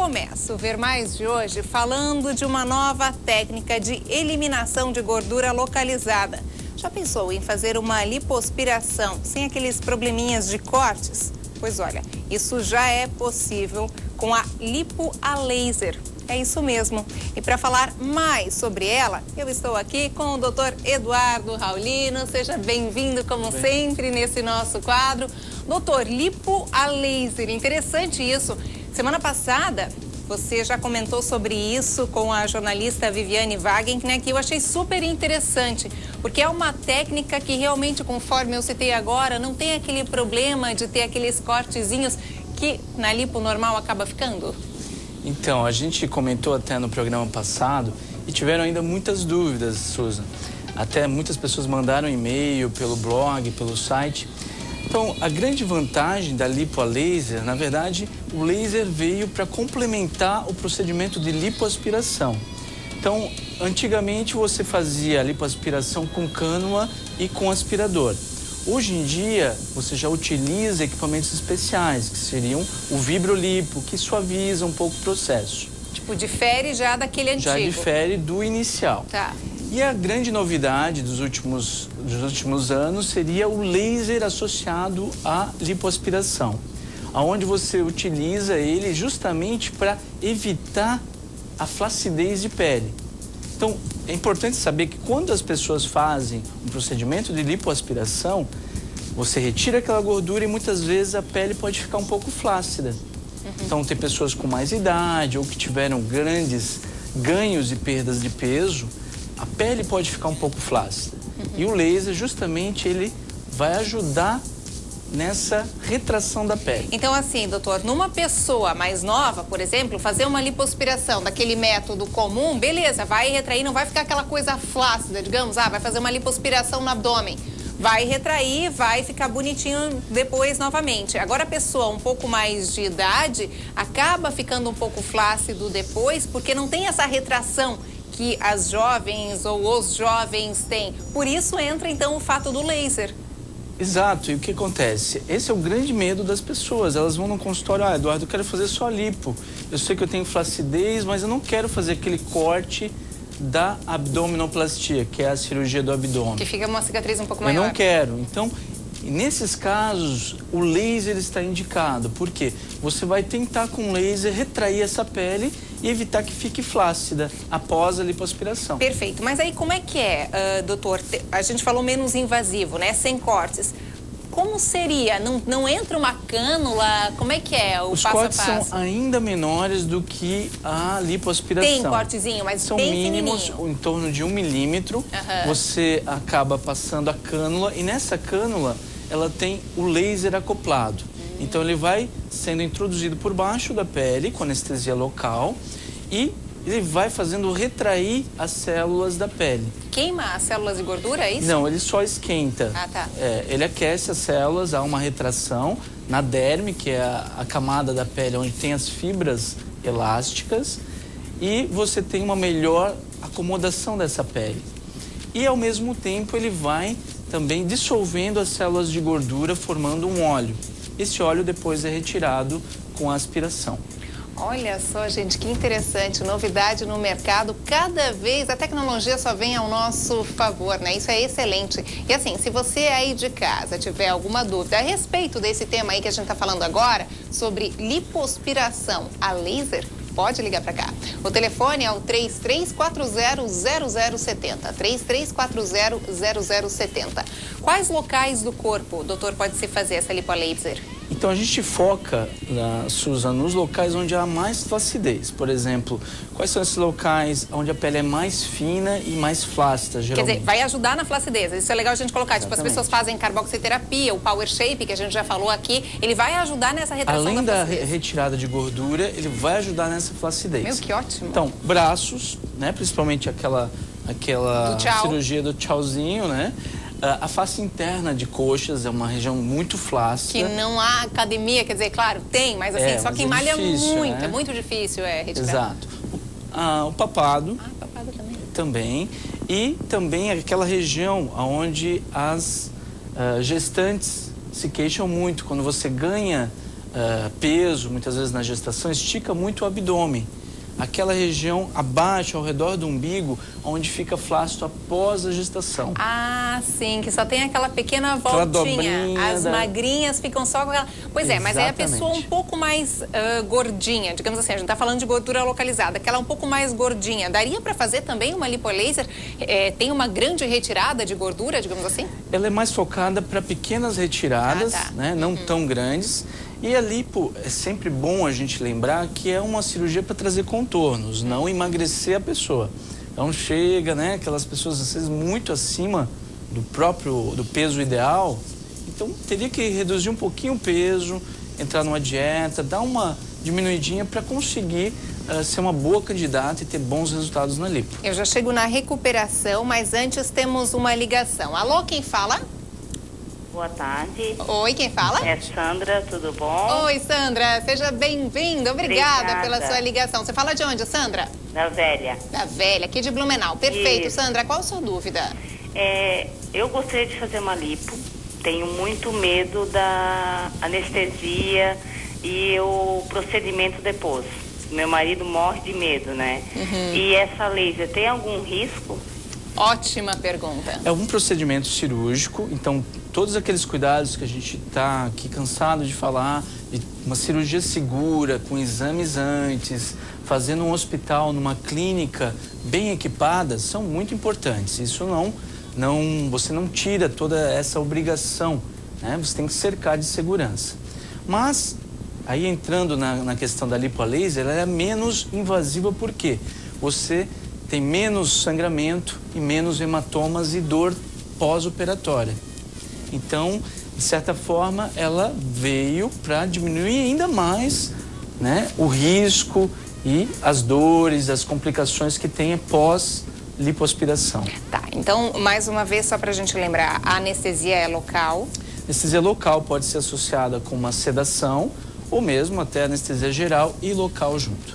começo o Ver Mais de hoje falando de uma nova técnica de eliminação de gordura localizada. Já pensou em fazer uma lipoaspiração sem aqueles probleminhas de cortes? Pois olha, isso já é possível com a lipo a laser. É isso mesmo. E para falar mais sobre ela, eu estou aqui com o Dr. Eduardo Raulino. Seja bem-vindo, como sempre, nesse nosso quadro. Doutor, lipo a laser, interessante isso. Semana passada, você já comentou sobre isso com a jornalista Viviane Wagen, né, que eu achei super interessante, porque é uma técnica que realmente, conforme eu citei agora, não tem aquele problema de ter aqueles cortezinhos que na lipo normal acaba ficando. Então, a gente comentou até no programa passado e tiveram ainda muitas dúvidas, Susan. Até muitas pessoas mandaram e-mail pelo blog, pelo site. Então, a grande vantagem da lipo a laser, na verdade, o laser veio para complementar o procedimento de lipoaspiração. Então, antigamente você fazia a lipoaspiração com cânula e com aspirador. Hoje em dia, você já utiliza equipamentos especiais, que seriam o Vibrolipo, que suaviza um pouco o processo. Tipo, difere já daquele antigo. Já difere do inicial. Tá. E a grande novidade dos últimos anos seria o laser associado à lipoaspiração, onde você utiliza ele justamente para evitar a flacidez de pele. Então, é importante saber que quando as pessoas fazem um procedimento de lipoaspiração, você retira aquela gordura e muitas vezes a pele pode ficar um pouco flácida. Então, tem pessoas com mais idade ou que tiveram grandes ganhos e perdas de peso, a pele pode ficar um pouco flácida. E o laser, justamente, ele vai ajudar nessa retração da pele. Então, assim, doutor, numa pessoa mais nova, por exemplo, fazer uma lipoaspiração daquele método comum, beleza, vai retrair, não vai ficar aquela coisa flácida, digamos, vai fazer uma lipoaspiração no abdômen. Vai retrair, vai ficar bonitinho depois novamente. Agora, a pessoa um pouco mais de idade acaba ficando um pouco flácido depois, porque não tem essa retração que as jovens ou os jovens têm. Por isso entra, então, o fato do laser. Exato. E o que acontece? Esse é o grande medo das pessoas. Elas vão no consultório, Eduardo, eu quero fazer só lipo. Eu sei que eu tenho flacidez, mas eu não quero fazer aquele corte da abdominoplastia, que é a cirurgia do abdômen. Que fica uma cicatriz um pouco maior. Eu não quero. Então, nesses casos, o laser está indicado. Por quê? Você vai tentar com laser retrair essa pele e evitar que fique flácida após a lipoaspiração. Perfeito. Mas aí como é que é, doutor? A gente falou menos invasivo, né? Sem cortes. Como seria? Não entra uma cânula? Como é que é o passo a passo? Os cortes são ainda menores do que a lipoaspiração. Tem cortezinho, mas são bem mínimos, em torno de 1 milímetro. Você acaba passando a cânula e nessa cânula ela tem o laser acoplado. Então ele vai sendo introduzido por baixo da pele com anestesia local e ele vai fazendo retrair as células da pele. Queima as células de gordura, é isso? Não, ele só esquenta. Ah, tá. Ele aquece as células, há uma retração na derme, que é a camada da pele onde tem as fibras elásticas, e você tem uma melhor acomodação dessa pele. E ao mesmo tempo ele vai também dissolvendo as células de gordura, formando um óleo. Esse óleo depois é retirado com a aspiração. Olha só, gente, que interessante, novidade no mercado. Cada vez a tecnologia só vem ao nosso favor, né? Isso é excelente. E assim, se você aí de casa tiver alguma dúvida a respeito desse tema aí que a gente tá falando agora, sobre lipoaspiração a laser, pode ligar para cá. O telefone é o 3340-0070. 3340-0070. Quais locais do corpo, doutor, pode se fazer essa lipo a laser? Então a gente foca, Susan, nos locais onde há mais flacidez. Por exemplo, quais são esses locais onde a pele é mais fina e mais flácida, geralmente? Quer dizer, vai ajudar na flacidez. Isso é legal a gente colocar. Exatamente. Tipo, as pessoas fazem carboxiterapia, o Power Shape, que a gente já falou aqui, ele vai ajudar nessa retração Além da da retirada de gordura, ele vai ajudar nessa flacidez. Meu, que ótimo. Então, braços, né? Principalmente aquela cirurgia do tchauzinho, né? A face interna de coxas é uma região muito flácida. Que não há academia, quer dizer, claro, tem, mas assim, só quem malha difícil, muito, né? é muito difícil retirar. Exato. O papado. O papado também. Também. E também aquela região onde as gestantes se queixam muito. Quando você ganha peso, muitas vezes na gestação, estica muito o abdômen. Aquela região abaixo, ao redor do umbigo, onde fica flácido após a gestação. Ah, sim, que só tem aquela pequena voltinha. As magrinhas ficam só com aquela... Pois é, mas aí a pessoa um pouco mais gordinha, digamos assim, a gente está falando de gordura localizada, aquela um pouco mais gordinha. Daria para fazer também uma lipolaser? Tem uma grande retirada de gordura, digamos assim? Ela é mais focada para pequenas retiradas, né, não tão grandes. E a lipo, é sempre bom a gente lembrar que é uma cirurgia para trazer contornos, não emagrecer a pessoa. Então chega, né, aquelas pessoas às vezes muito acima do peso ideal, então teria que reduzir um pouquinho o peso, entrar numa dieta, dar uma diminuidinha para conseguir ser uma boa candidata e ter bons resultados na lipo. Eu já chego na recuperação, mas antes temos uma ligação. Alô, quem fala? Boa tarde. Oi, quem fala? É Sandra, tudo bom? Oi, Sandra, seja bem-vinda. Obrigada pela sua ligação. Você fala de onde, Sandra? Da Velha. Da Velha, aqui de Blumenau. Perfeito, Isso. Sandra, qual a sua dúvida? Eu gostaria de fazer uma lipo. Tenho muito medo da anestesia e o procedimento depois. Meu marido morre de medo, né? E essa laser tem algum risco? Ótima pergunta. É um procedimento cirúrgico, então todos aqueles cuidados que a gente está aqui cansado de falar, de uma cirurgia segura, com exames antes, fazendo um hospital, numa clínica bem equipada, são muito importantes. Isso você não tira toda essa obrigação, né? Você tem que cercar de segurança. Mas, aí entrando na questão da lipolaser, ela é menos invasiva porque você tem menos sangramento e menos hematomas e dor pós-operatória. Então, de certa forma, ela veio para diminuir ainda mais, né, o risco e as dores, as complicações que tem pós-lipoaspiração. Tá, então, mais uma vez, só para a gente lembrar, a anestesia é local? Anestesia local pode ser associada com uma sedação, ou mesmo até anestesia geral e local junto.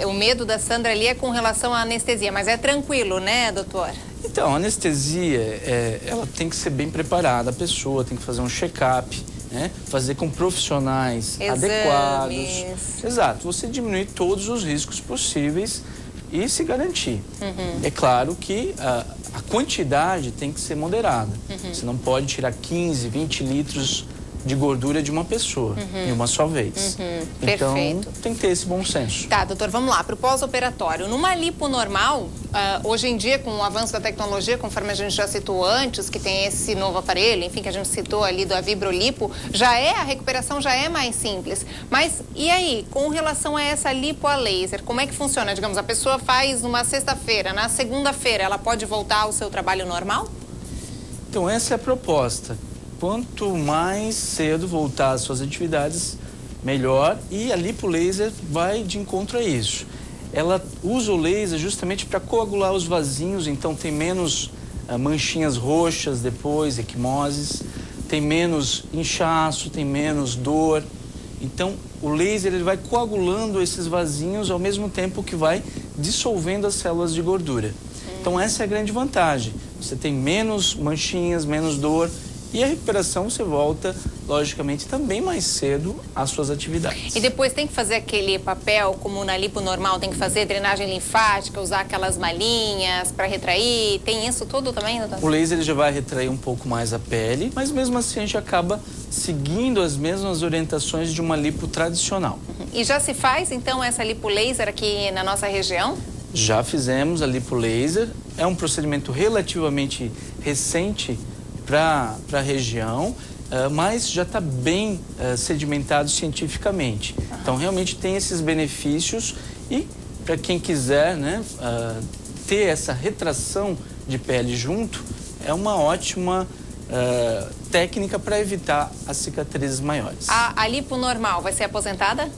O medo da Sandra ali é com relação à anestesia, mas é tranquilo, né, doutor? Então, a anestesia, ela tem que ser bem preparada, a pessoa tem que fazer um check-up, né? Fazer com profissionais adequados. Exato, você diminuir todos os riscos possíveis e se garantir. É claro que a quantidade tem que ser moderada. Você não pode tirar 15, 20 litros de gordura de uma pessoa em uma só vez. Então, perfeito. Tem que ter esse bom senso. Tá, doutor, vamos lá, para o pós-operatório. Numa lipo normal, hoje em dia, com o avanço da tecnologia, conforme a gente já citou antes, que tem esse novo aparelho, enfim, que a gente citou ali do Vibrolipo, a recuperação já é mais simples. Mas, e aí, com relação a essa lipo a laser, como é que funciona? Digamos, a pessoa faz numa sexta-feira, na segunda-feira, ela pode voltar ao seu trabalho normal? Então, essa é a proposta. Quanto mais cedo voltar às suas atividades, melhor. E a lipolaser vai de encontro a isso. Ela usa o laser justamente para coagular os vasinhos, então tem menos manchinhas roxas depois, equimoses, tem menos inchaço, tem menos dor. Então, o laser ele vai coagulando esses vasinhos ao mesmo tempo que vai dissolvendo as células de gordura. Então, essa é a grande vantagem. Você tem menos manchinhas, menos dor. E a recuperação você volta, logicamente, também mais cedo às suas atividades. E depois tem que fazer aquele papel, como na lipo normal, tem que fazer drenagem linfática, usar aquelas malinhas para retrair, tem isso tudo também, doutor? O laser ele já vai retrair um pouco mais a pele, mas mesmo assim a gente acaba seguindo as mesmas orientações de uma lipo tradicional. E já se faz, então, essa lipo laser aqui na nossa região? Já fizemos a lipo laser, é um procedimento relativamente recente para a região, mas já está bem sedimentado cientificamente. Então, realmente tem esses benefícios e, para quem quiser, né, ter essa retração de pele junto, é uma ótima técnica para evitar as cicatrizes maiores. A lipo normal vai ser aposentada?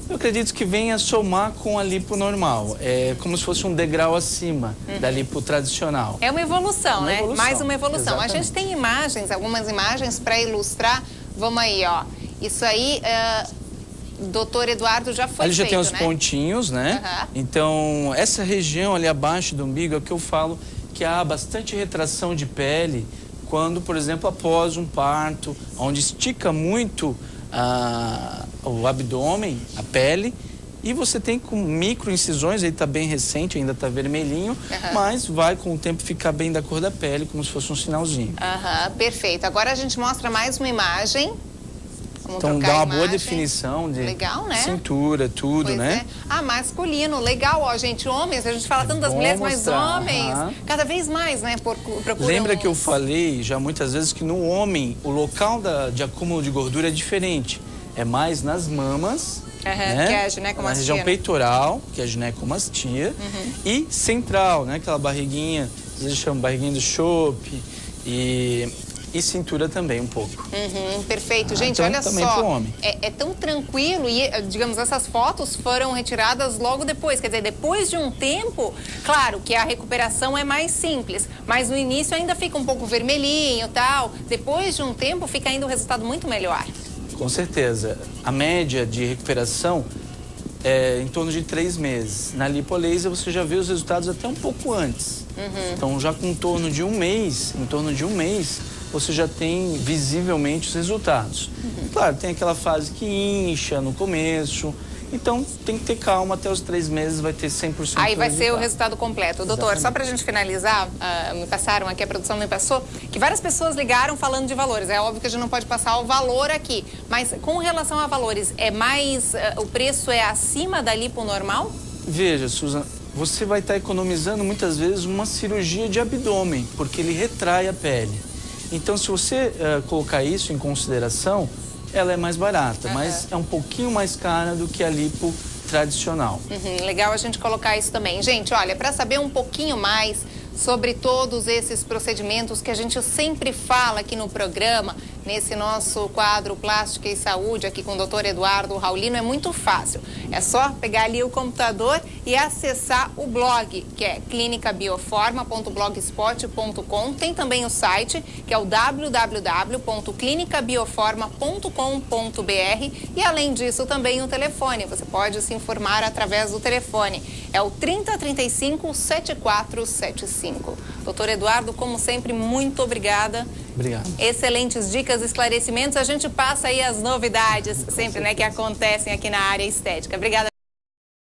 Eu acredito que venha somar com a lipo normal. É como se fosse um degrau acima da lipo tradicional. É uma evolução, né? Mais uma evolução. Exatamente. A gente tem imagens, algumas imagens para ilustrar. Vamos aí, ó. Isso aí, doutor Eduardo, já foi ali já feito, tem os né? pontinhos, né? Então, essa região ali abaixo do umbigo é o que eu falo que há bastante retração de pele quando, por exemplo, após um parto, onde estica muito o abdômen, a pele, e você tem com micro incisões, ele está bem recente, ainda está vermelhinho, mas vai com o tempo ficar bem da cor da pele, como se fosse um sinalzinho. Perfeito. Agora a gente mostra mais uma imagem. Vamos então dá uma boa definição de legal, né? cintura, tudo, né? Masculino, legal, ó, gente, homens, a gente fala tanto das mulheres, mas homens, cada vez mais, né, procuram. Lembra que eu falei já muitas vezes que no homem o local de acúmulo de gordura é diferente, é mais nas mamas, né? Que é a ginecomastia, na região peitoral, que é a ginecomastia, e central, né, aquela barriguinha, às vezes chama barriguinha do chope, e cintura também um pouco. Perfeito. Gente, então, olha também só, pro homem. É tão tranquilo e, digamos, essas fotos foram retiradas logo depois, quer dizer, depois de um tempo, claro que a recuperação é mais simples, mas no início ainda fica um pouco vermelhinho e tal, depois de um tempo fica ainda um resultado muito melhor. Com certeza. A média de recuperação é em torno de 3 meses. Na lipolaser você já vê os resultados até um pouco antes. Então já com em torno de um mês, você já tem visivelmente os resultados. Claro, tem aquela fase que incha no começo, então tem que ter calma, até os 3 meses vai ter 100% Aí vai ser o resultado completo. Doutor, só pra gente finalizar, me passaram aqui, a produção me passou, que várias pessoas ligaram falando de valores. É óbvio que a gente não pode passar o valor aqui, mas com relação a valores, o preço é acima da lipo normal? Veja, Suzana, você vai estar economizando muitas vezes uma cirurgia de abdômen, porque ele retrai a pele. Então, se você colocar isso em consideração, ela é mais barata, mas é um pouquinho mais cara do que a lipo tradicional. Legal a gente colocar isso também. Gente, olha, para saber um pouquinho mais sobre todos esses procedimentos que a gente sempre fala aqui no programa, nesse nosso quadro Plástica e Saúde, aqui com o Dr. Eduardo Raulino, é muito fácil. É só pegar ali o computador e acessar o blog, que é clinicabioforma.blogspot.com. Tem também o site, que é o www.clinicabioforma.com.br. E além disso, também o telefone. Você pode se informar através do telefone. É o 3035-7475. Doutor Eduardo, como sempre, muito obrigada. Obrigado. Excelentes dicas, esclarecimentos. A gente passa aí as novidades sempre, né, que acontecem aqui na área estética. Obrigada.